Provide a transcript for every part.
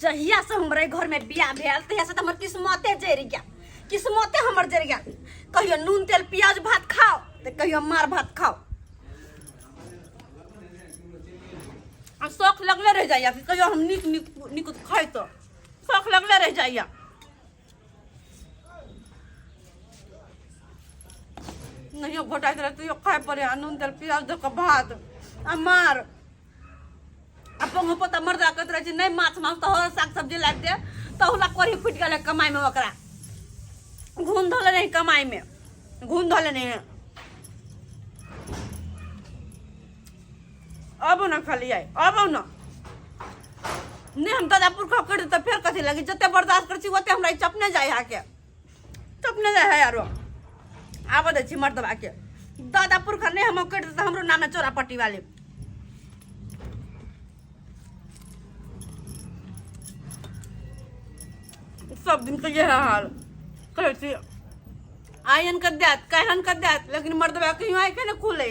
जहिया से हमारे घर में बियाह भेल तहिया से हमर किस्मते जरि गया, किस्मते हमर जरि गया। कहियो नून तेल प्याज भात खाओ तो कहियो मार भात खाओ। शौक लगले रह जाइया कि कहियो हम निक निक निक खाई तो शौक लगले रह जाइया। नहीं घोटा तो खाए पड़े नून तेल प्याज दे भात आ मार। अपन पता मर्दा कहते रहे नहीं माछ मांस तो साग सब्जी लाग दे तो होला कोरी फुट गए कमाई में, ओकरा घून धोले नहीं कमाई में, घून धोले नहीं। अब ना खाली आई अब ना नहीं हम दादा पुरखा कर तो फिर कथी लगी जते बर्दाश्त कर ओते हमरा चपने जाए आके चपने जाए है यारो। आब दे मर्दबा के दादा पुरखा नहीं हम कर तो हमरो नाम है चोरा पट्टी वाले। सब दिन का यह हाल कहती आयन कर देत कहन कर देत, लेकिन मर्दबा कहीं आए के न खुले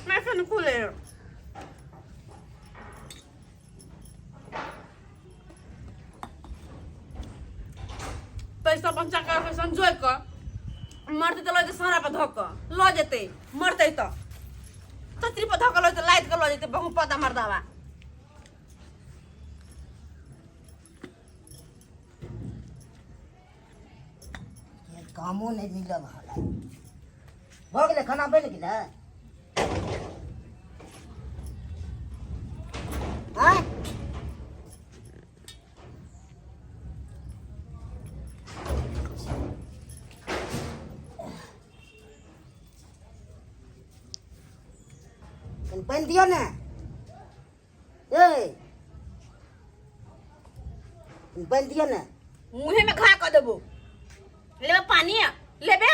मैं से न खुले। पैसा बच्चा का संजोय कर मरते तो लो सारा पर धोक लो जेते मरते तो तत्री पर धोक लो तो लाइट कर लो जेते बहु पता मर्दबा। कामो नहीं मिलल है हो गए खाना बन गए हाँ बन दियो ना बन दियो ना मुहे में खा कर देबो लेबे पानी लेबे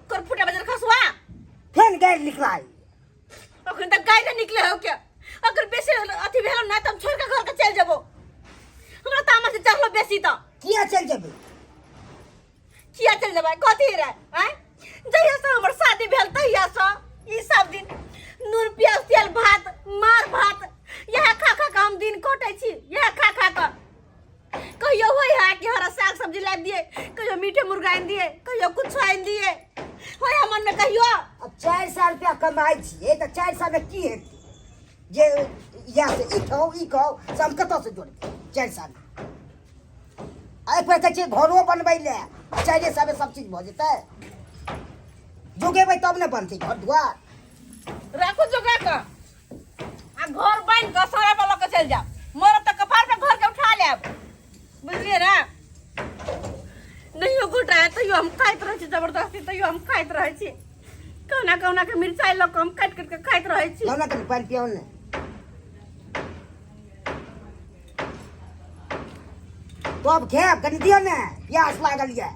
कर फुटा बजर खसवा फेन गाय निकलाई अखन तक गाय न निकले हो क्या। अगर बेसी अथी भेल ना त हम छोड़ के घर के चल जेबो। हमरा तामा से चढ़लो बेसी त किया चल जेबे किया चल जेबे कथी रे हैं। जहिया से हमर शादी भेल तहिया से ई सब दिन नून प्याज तेल भात मार भात यह खा खा के हम दिन कटै छी, यह खा खा के। कहियो होई है कि हरा साग सब्जी ला दिए, कहियो मीठे मुर्गा आन दिए, कहियो कुछ आन दिए होय हमन में कहियो। अब 400 रुपया कमाई छिए त 400 में की हेतै जे या से ई खाओ से हम कतौ से जोड़ 400 आई पर कहे घरो बनबै ले 400 में सब चीज भ जेतै जोगेबै तब न बनतै घर दुआर। राखो जोगा का आ घर बन के सारा वाला के चल जा मोर त कपार पे घर के उठा लेब बुझलिए ना। नहीं हो गोटा है तो हम खाइत रहे छी जबरदस्ती तो हम खाइत रहे छी कौना कौना के मिर्चाई ल के हम काट काट के खाइत रहे छी। ना कनी पानी पियो ने तो अब खेब कनी दियो ने प्यास लागल ये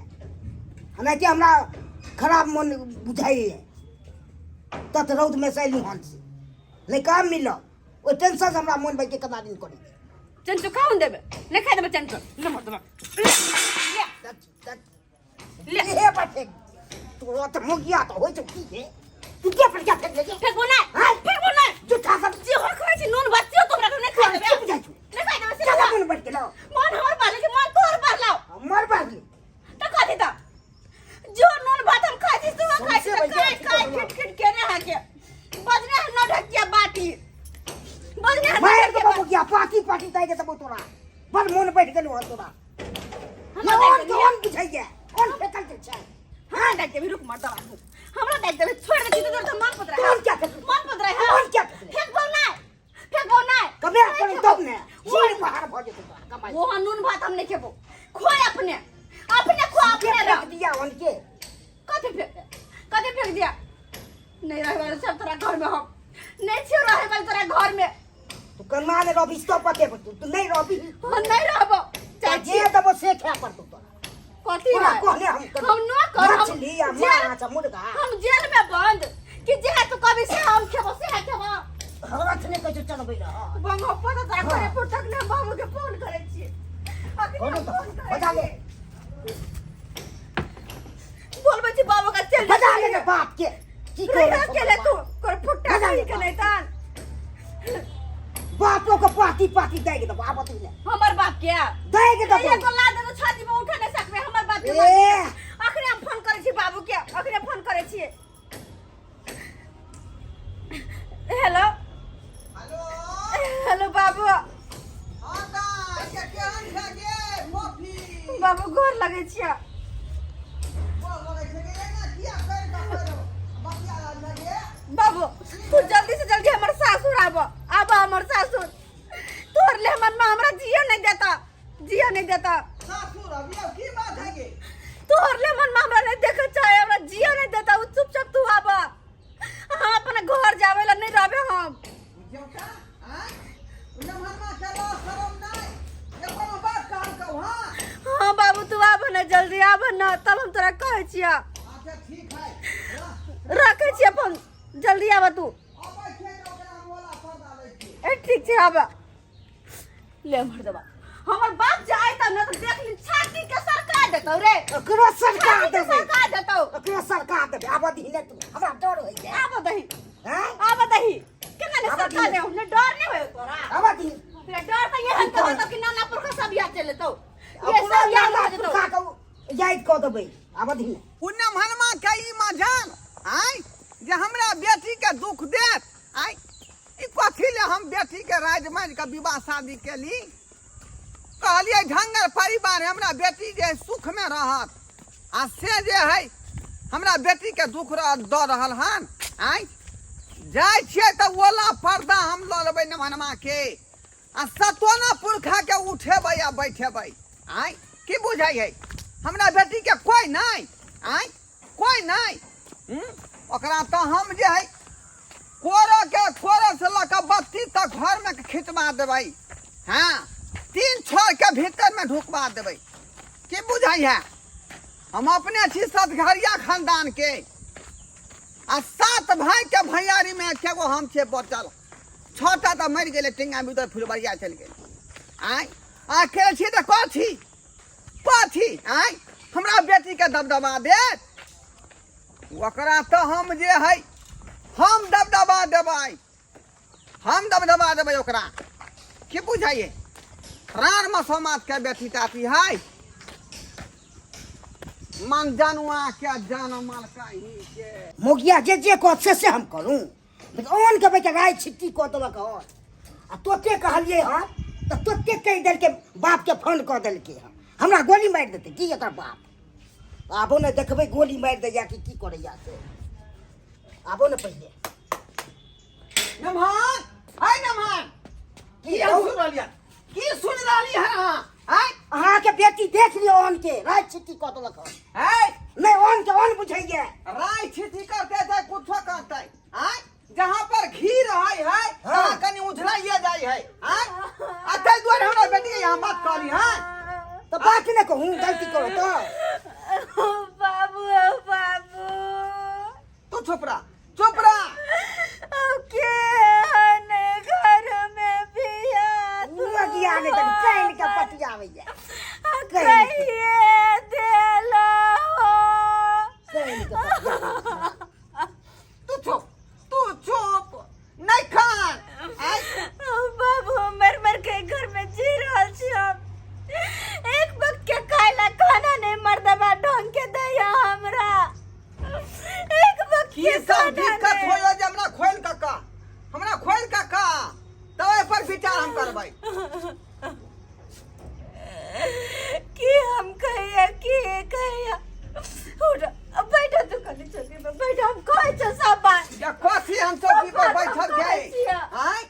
हमें के हमरा खराब मन बुझाई है तत रौद में से नहीं हन नहीं काम मिलो ओ टेंशन हमरा मन भाई के कदा दिन करी चंचो खाऊं देबे नहीं खाई देबे चंचो ले मत दबा ले हे बाटे तो तो मुगिया तो होय तो की है तू क्या पर क्या फेंक ले फेंको ना हां फेंको ना जो खा सब जी हो खाई छी नून बच्चियो तोरा नहीं खाई देबे नहीं खाई देबे क्या मन बढ़ के लो मन हमर बाले के मन तोर बार लाओ हमर बाली तो कथि ता जो नून भात हम खाई छी तू खाई छी खाई खिट खिट के ना के बजने न ढकिया बाटी बजने मार के बाबू क्या पाकी पाकी ताई के सब तोरा बड़ मन बैठ गेलो हन तोरा हम कौन बुझाइए कौन फेकल के छै हां देख के भी रुक मत दबा हमरा देख दे छोड़ दे तो तो मन पतरा कौन क्या फेंक मन पतरा है कौन क्या फेंक ना कबे अपन तब ने जीर बाहर भ जेतो कमाई वो नून भात हम नहीं खेबो खोए अपने खो अपने रख दिया उनके कथि फेंक दिया नहीं रहे वाले सब तेरा घर में हम नहीं छियो रहे वाले तेरा घर में तू कनमा ने रबी तो पते तू नहीं रबी नहीं रहबो जे दबो से क्या कर तू तोरा कथि पूरा है कहले हम न कर मछली या माछ मुर्गा हम जेल में बंद कि जे तू कभी से हम खेबो से खेबो हमरा थने कह चलबै रहा बंगो पता ता करे पुरतक ने बाबू के फोन करे छी बोलो तो बता ले बोलबे छी बाबू का चल बता ले ना बाप के की करे अकेले तू कर फुट्टा नहीं के नहीं तान बापों को पाती पाती देगे तो बाप तू ने हमर बाप के देगे तो ये को लाद तो छाती में उठा नहीं सकबे हमर बाप के ए अखरे हम फोन करे छी बाबू के अखरे फोन करे छी हेलो हेलो हेलो बाबू हां दा के केहन है गे मोफी बाबू गोर लगे छिया बोल लगे छै गे ना किया कर का करो बकिया लगे बाबू तू जल्दी से जल्दी हमर सासुर आबो हमर सासुर तोर ले मन में हमरा जियो नहीं देता सासुर अभी की बात है गे तोर ले मन में हमरा नहीं देखे चाहे हमरा जियो नहीं देता उ चुपचाप तू आबा हम अपने घर जावे ला नहीं रहबे हम जोटा हां उन्हें मनमा चलो शरम नहीं ये कोनो बात काम कहू हां हां बाबू तू आबा ना जल्दी आबा ना तब हम तोरा कहै छिया अच्छा ठीक है रखे छी अपन जल्दी आबा तू अब छै ओकरा बोला पर्दा लै छी ए ठीक छै आबा ले मर दबा हमर बाप जाए त न त देख ली छाती के सरका देतौ रे ओकरो सरकार छाती के देबे सरका देतौ ओकरो सरकार देबे आब दीने तू हमरा डर होई है आबा दही हैं आबा दही केना ने आबा सरका दही। दे हमने डर नहीं होय तोरा आब दी तेरा डर त ये हन तो कि नाना पुरखा सब याद चले तो ये सब याद आ जतो का को याद को देबे आब दीने उन्हें मनमा के ई मजान आई जे हमरा बेटी के दुख देत आई ई कथी ले हम बेटी के राजमाज के विवाह शादी केली कहलिए ढंगर परिवार हमरा बेटी जे सुख में रहत आ से जे है हमरा बेटी के दुख द रहल हन आई जाय छियै त ओला पर्दा हम ल लेबै नमनमा के आ सतोना पुरखा के उठेबै आ बैठेबै आई की बुझाइ है हमरा बेटी के कोई नहीं आई कोई नहीं ओकरा तो हम जे है कोरा से लके बत्ती तक घर में खिंचवा देबै हाँ 3 छोर के भीतर में ढुकवा देबै की बुझाई है हम अपने छी सतघरिया खानदान के आ 7 भाई के भैयारी में केगो हम छे बचल 6टा तो मर गेले टिंगा भीतर फुलबरिया चल गेल आई आखिर छी त कथी आई हमरा बेटी के दबदबा देत ओकरा तो हम जे है हम दबदबा देबै ओकरा की बुझाइए रान मसोमात के बेटी ताती है मन जानुआ क्या जानो माल का ही के मोगिया जे को से हम करूं ओन के बेटा राय छिट्टी को देबे का आ तोते कहलिए हां त तोते कह देल के बाप के फोन कर देल के हमरा गोली मार देते की एकर बाप आबो ने देखबै गोली मार दे या की करे या से आबो ने पहिले नमहान हाय नमहान की सुन रहली है हाय अहाँ के बेटी देख लियो ओन के राय छिट्टी को देलक हाय नहीं ओन के ओन बुझाइए राय छिटी करते थे कुछो करते हाय जहां पर घी रहै है हाँ। वहां कनी उझलाइए जाय है हाय अतै दुआरे हमरा बेटी के यहां बात करी हां तो बात ने कहूं गलती करो तो बाबू तू चुप रहा के ने घर में बिया मोगिया ने तक कान के पटियावे कहिए देला कान के पटियावे तू चुप नहीं खान आई बाबू मर के घर में जी रहल छी हम एक वक्त के खाना नहीं मर्दबा ढंग के दैया हमरा एक वक्त की के सब खाना दिक्कत नहीं। होयो जे हमरा खोल का तवे पर विचार हम करबै कि हम कहिया उठ बैठो तू कनी चौकी पे बैठो हम कहै छ सब बात या कोसी हम चौकी पर बैठल हम कहै गए छियै। आई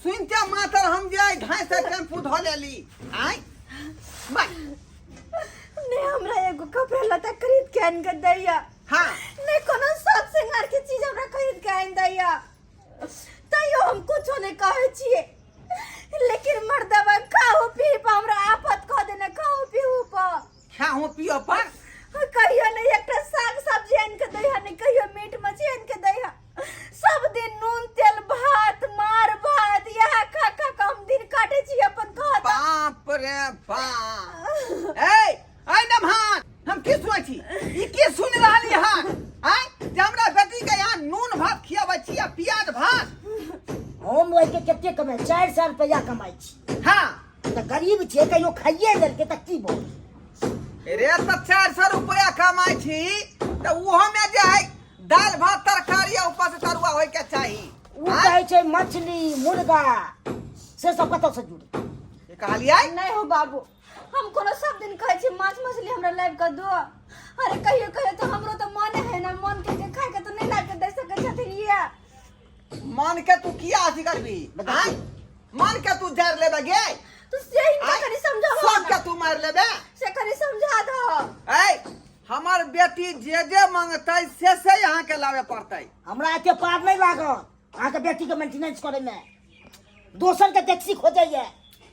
सुनते मातर हम जाय ढाई से टेम्पू धो लेली आई बाय ने हमरा एगो कपड़ा लता खरीद के आन के दैया हां नहीं कोनो साग सिंगार के चीज हमरा खरीद के आन दैया तैयो हम कुछो नहीं कहै छियै लेकिन मर्दबा खाओ पी पर हमरा आफत कह देने खाओ पीऊ पर खाओ पियो पर कहियो नहीं एकटा साग सब्जी आन के दैया नहीं कहियो मीट मछली आन के दैया सब दिन नून तेल भात मार भात यह खा खा के हम दिन काटे छी अपन खाता बाप रे बाप ए नमहान हम की सुनै छी ई की सुन रहली हां आई जे हमरा बेटी के यहाँ नून भात खियाबै छी आ प्याज भात हम वही के कते कमाई 400 रुपया कमाई छी हाँ तो गरीब छे कहियो खाइए देलके त की बोल रे तो 400 रुपया कमाई छी तो वो में जे है दाल भात तरकारी आ ऊपर से तरुआ होय के चाहिए उ कहै छै मछली मुर्गा से सब कतौ से जुड़ी ये कहलियै नहीं हो बाबू हम कोनो सब दिन खाई छी माछ मछली हमरा लाइव कर दो अरे कहियो कहियो तो हमरो तो मन है ना मन के खाए के तो नहीं लाइव के दे सके छथिन ये मन के तू किया अथी करबी हाँ? मन के तू जर लेबे गे तो से इनका कनी समझा सब के तू मार लेबे से कनी समझा दो ए हमर बेटी जे मांगतै से यहाँ के लावे पड़तै हमरा एते पार नहीं लागत अहाँ के बेटी के मेंटेनेंस करे में दोसर के टैक्सी खोजैया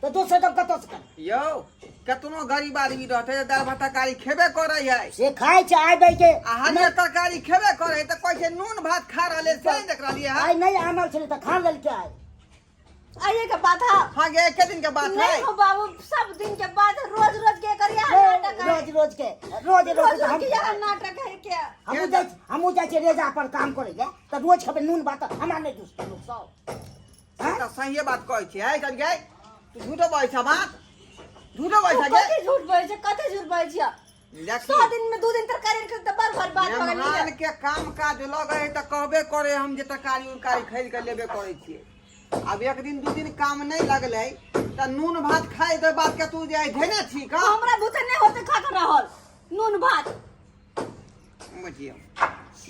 तो दोसर दम कतौ से कर यो केतनो गरीब आदमी रहते दाल भात तरकारी खेबे करे है से खाइ छै आइ बइ के आ हरियर तरकारी खेबे करे त कहै छै नून भात खा रहले से नहीं देख रहलिए आइ नहीं आनल छले त खा लेल के आइ आइए के बात है हां गे एक दिन के बात है नहीं हो बाबू सब दिन के बाद रोज रोज के करिया नाटक है रोज के रोज रोज के यहाँ नाटक है क्या हमू जाइ छै रेजा पर काम करे ले त रोज खबे नून भात हमरा नहीं दुस्त लोग सब हां त सही बात कहै छै है कर गे तू झूठो बोलै छ बात झूठो बोलै छ गे कते झूठ बोलै छै कते झूठ बोलै छै 100 दिन में 2 दिन तरकारी के त बार बात हो गेल मेहमान के काम काज लगे त कहबे करे हम जे तरकारी उरकारी खरीद के लेबे करे छियै अब एक दिन 2 दिन काम नहीं लगले त नून भात खाए त बात के तू जे धेने छी का हमरा भूते नहीं होते खा के रहल नून भात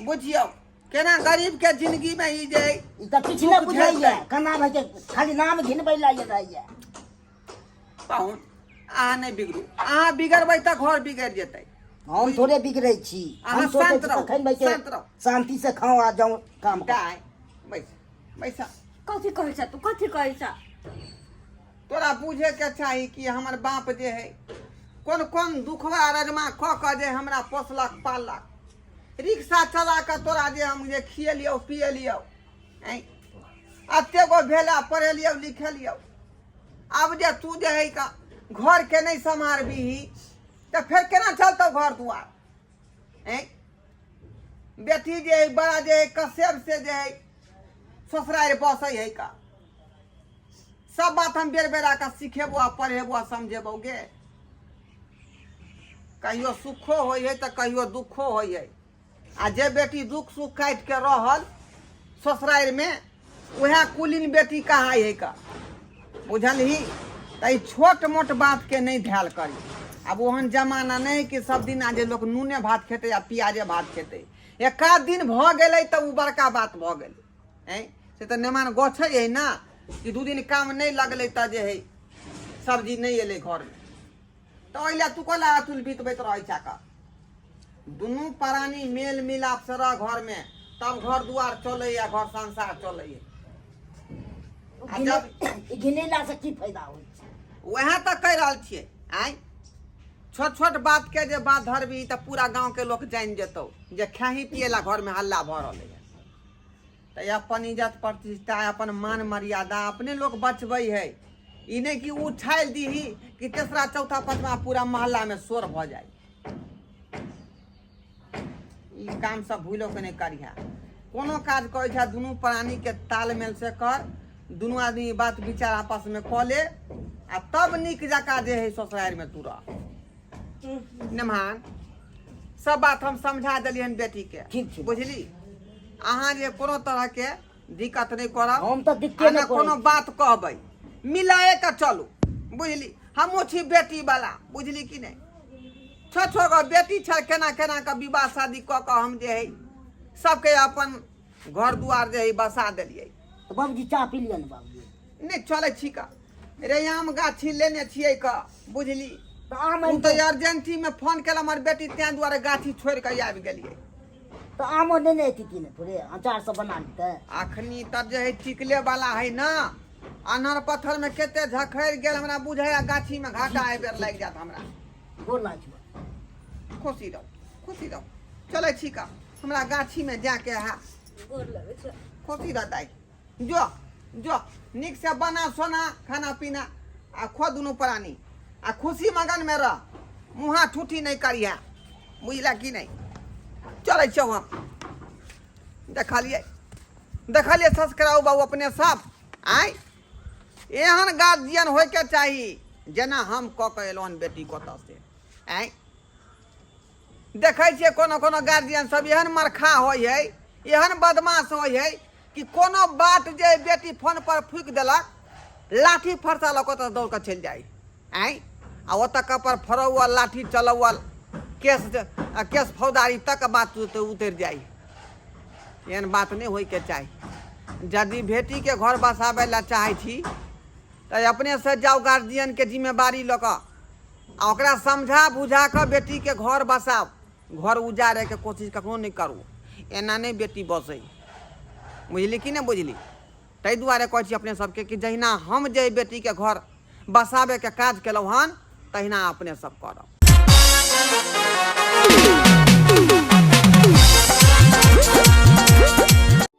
बुझियो केना गरीब के जिंदगी में ई जे ई त किछ नहीं बुझाइए कना भाई के खाली नाम घिनबै लागे रहैया पाहुन अहाँ नहीं बिगड़ू अहाँ बिगड़बै त घर बिगड़ जेतै हम थोड़े बिगड़ै छी अहाँ हम सोचै शांत छी रहू, तखन भाई के शांत रहू। शांति से खाओ आ जाओ काम कर काय बैसा कथी कहै छ तू कथी कहै छ तोरा पूछे के चाही कि हमर बाप जे है कोन कोन दुखवा रजमा क के जे हमरा पोसलक पाललक रिक्शा चला के तोरा जे हम जे खियलियौ पियलियौ अते गो भेला पढ़ेलियौ लिखेलियौ अब जे तू जे है का घर के नहीं संभारबीही तो फिर केना चलतौ घर दुआर बेटी जे है बड़ा जे है कसेब से जे है ससुराल बसै है का सब बात हम बेर बेरा का सिखेबो आ पढ़ेबो आ समझेबो गे कहियो सुखो होय है त कहियो दुखो होय है आ जे बेटी दुख सुख काट के रहल ससुराल में वह कुलीन बेटी कहाँ है का बुझलही त छोट मोट बात के नहीं ध्यान करी अब ओहन जमाना नहीं कि सब दिन आज लोग नूने भात खेते या प्याजे भात खेते एकाध दिन भ गेलै त उ बड़का बात भ गेलै से तो नेमान गोछे है ना कि 2 दिन काम नहीं लगले त जे है सब्जी नहीं एले घर में तो ओइला तू कोला तुल बीत बैत रह का दुनू प्राणी मेल मिलाप से रह घर में तब घर दुआर चले या घर संसार चले घिनेला से की फायदा होय छै वह तक कह रहा छे आय छोट छोट बात के जे बात धरबी त पूरा गांव के लोग जान जेतौ जे खाही पियला घर में हल्ला भ रहले त अपन इज्जत प्रतिष्ठा अपन मान मर्यादा अपने लोग बचबै है ई नहीं कि उछाल दीही कि तेसरा चौथा पांचवा पूरा मोहल्ला में शोर भ जाए ई काम सब भूलो के नहीं करिहा कोनो काज कहै छै दुनू प्राणी के तालमेल से कर दुनू आदमी बात विचार आपस में क ले आ तब निक जका जे है ससुराल में तू रह नमान सब बात हम समझा देलियन बेटी के ठीक छै बुझली अहाँ जे कोनो तरह के दिक्कत नहीं करब हम त दिक्कत नहीं कोनो बात कहबै मिलाए के चलू बुझली हमहू छी बेटी वाला बुझली कि नहीं छोट छोट बेटी छ केना केना के विवाह शादी क के हम जे है सबके अपन घर दुआर जे है बसा देलिए तो बाबूजी चाय पी लियन बाबूजी नहीं चले छी का रे आम गाछी लेने छिए का बुझली तो आम उ तो अर्जेंटी में फोन केला हमर बेटी तें दुआरे गाछी छोड़ के आबि गेलिए तो आम ने एती कि ने थोड़े अचार सब बना लेते अखनी त जे है टिकले वाला है ना अनहर पत्थर में केते झखैर गेल हमरा बुझाया गाछी में घाटा आइ बेर लाग जात हमरा गोर लाग छै खुशी रहो चले छी का हमरा गाछी में जाके है गोर लगे छै खुशी रहताई जो निक से बना सोना खाना पीना आ खो दुनू प्राणी आ खुशी मगन में रह मुहा ठूठी नहीं करिया बुझला कि नहीं चले छो हम देखलिए सब्सक्राइब बाबू अपने सब आय एहन गार्जियन होइके चाही जेना हम कऽ के एलहुँ हन बेटी कतऽ से। आय देखै छियै कोनो कोनो गार्जियन सब एहन मरखा होइ है, एहन बदमाश होइ है कि कोनो बात जे बेटी फोन पर फूकि देलक, लाठी फरसा लऽ कऽ दौड़ कऽ चलि जाइ। आय आ ओतऽ कपर फरौवल, लाठी चलौवल, केस फौदारी तक बात उतरि जाइ। एहन बात नहीं होइके चाही। यदि बेटी के घर बसाबै ला चाहै छी तऽ अपने से जाओ गार्जियन के जिम्मेवारी लऽ कऽ आ ओकरा समझा बुझा कऽ बेटी के घर बसाओ। घर उजाड़े के कोशिश कखनो नहीं करू, एना नहीं बेटी बसै। बुझली कि नहीं बुझली? ताहि दुआरे कहै छी अपने सबके कि जहिना हम जे बेटी के घर बसाबे के काज केलहुँ हन तहिना अपने सब करब।